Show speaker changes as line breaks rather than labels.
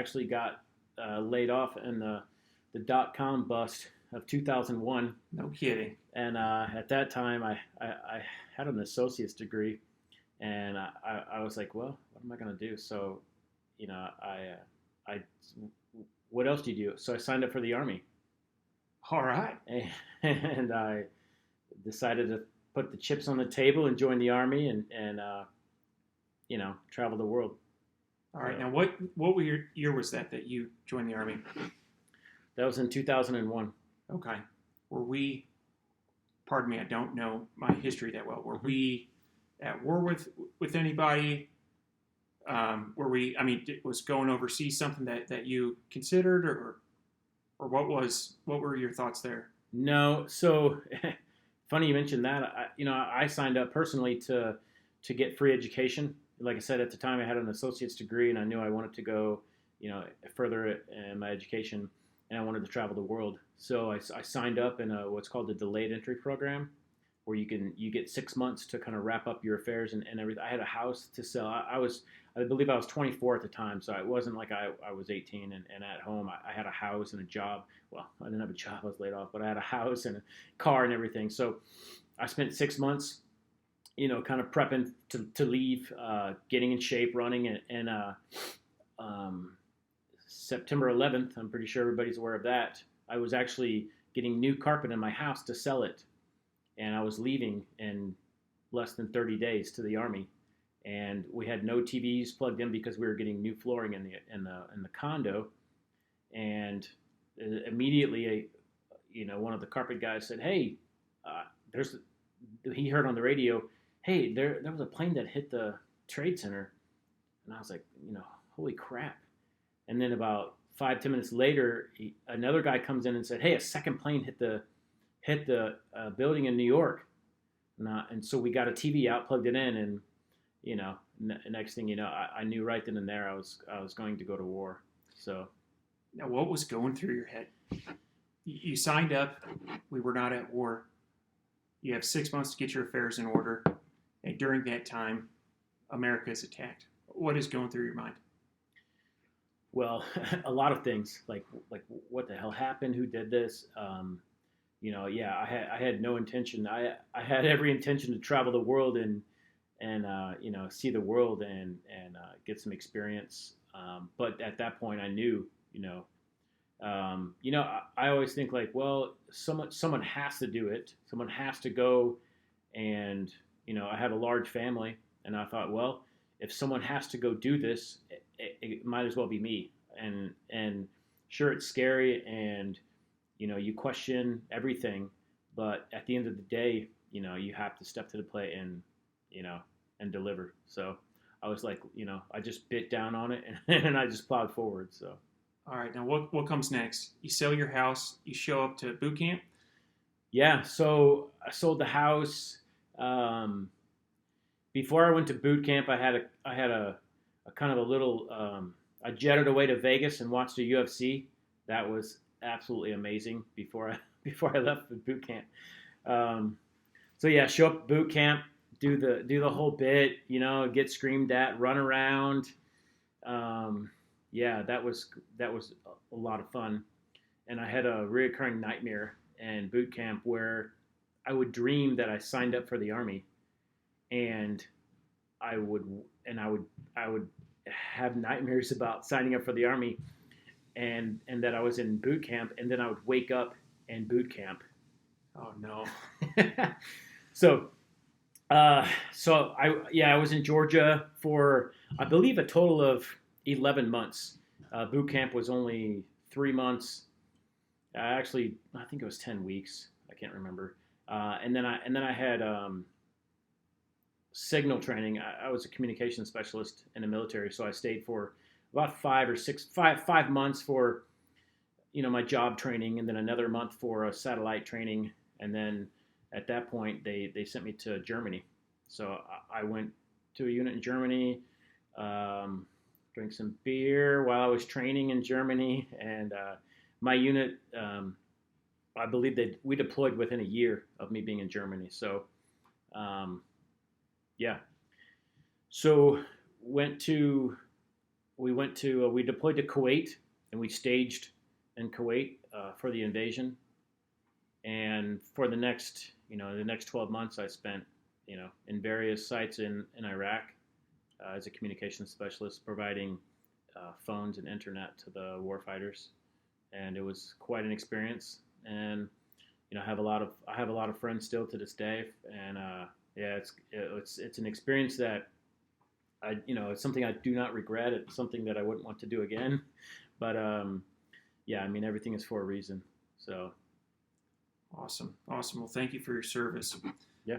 actually got laid off in the dot-com bust of 2001.
No kidding.
And at that time, I had an associate's degree, and I was like, well, what am I going to do? So, I what else do you do? So I signed up for the Army.
All right.
And I decided to put the chips on the table and join the Army and travel the world.
All right. Now, what year was that you joined the Army?
That was in 2001.
Okay. Were we, pardon me, I don't know my history that well. Were we at war with anybody? Was going overseas something that you considered, or what were your thoughts there?
No. So funny you mentioned that. I signed up personally to get free education. Like I said, at the time I had an associate's degree, and I knew I wanted to go, further in my education, and I wanted to travel the world. So I signed up in what's called the delayed entry program, where you get 6 months to kind of wrap up your affairs and everything. I had a house to sell. I believe I was 24 at the time, so it wasn't like I was 18 and at home. I had a house and a job. Well, I didn't have a job, I was laid off, but I had a house and a car and everything. So I spent 6 months, kind of prepping to leave, getting in shape, running, and September 11th, I'm pretty sure everybody's aware of that, I was actually getting new carpet in my house to sell it. And I was leaving in less than 30 days to the Army. And we had no TVs plugged in because we were getting new flooring in the condo. And immediately, one of the carpet guys said, "Hey, he heard on the radio, hey, there was a plane that hit the trade center." And I was like, holy crap. And then about 5-10 minutes later, another guy comes in and said, "Hey, a second plane hit the building in New York." And so we got a TV out, plugged it in, and next thing you know, I knew right then and there I was going to go to war. So
now, what was going through your head? You signed up. We were not at war. You have 6 months to get your affairs in order, and during that time, America is attacked. What is going through your mind?
Well, a lot of things, like what the hell happened? Who did this? I had no intention. I had every intention to travel the world and see the world and get some experience. But at that point, I knew, I always think like, well, someone has to do it. Someone has to go, and I had a large family, and I thought, well, if someone has to go do this, it might as well be me. And sure, it's scary, and you question everything, but at the end of the day, you have to step to the plate and deliver. So I was like, I just bit down on it and I just plowed forward. So.
All right. Now what comes next? You sell your house, you show up to boot camp.
Yeah. So I sold the house. Before I went to boot camp, I had a kind of a little, I jetted away to Vegas and watched the UFC. That was absolutely amazing before I left the boot camp. So yeah, show up at boot camp, do the whole bit, get screamed at, run around. That was a lot of fun. And I had a recurring nightmare in boot camp where I would dream that I signed up for the Army, and I would have nightmares about signing up for the Army, and that I was in boot camp, and then I would wake up in boot camp.
Oh no.
So I was in Georgia for, I believe, a total of 11 months. Boot camp was only 3 months. Actually, I think it was 10 weeks. I can't remember. And then I had signal training. I was a communications specialist in the military, so I stayed for about 5 months for my job training, and then another month for a satellite training, and then at that point they sent me to Germany. So I went to a unit in Germany, drank some beer while I was training in Germany, and my unit, I believe we deployed within a year of me being in Germany. So so went to we deployed to Kuwait, and we staged in Kuwait for the invasion. And for the next 12 months, I spent, in various sites in Iraq as a communications specialist, providing phones and internet to the warfighters, and it was quite an experience. And I have a lot of friends still to this day, and yeah, it's an experience that it's something I do not regret. It's something that I wouldn't want to do again, but yeah, I mean, everything is for a reason. So
Awesome. Well, thank you for your service.
yeah.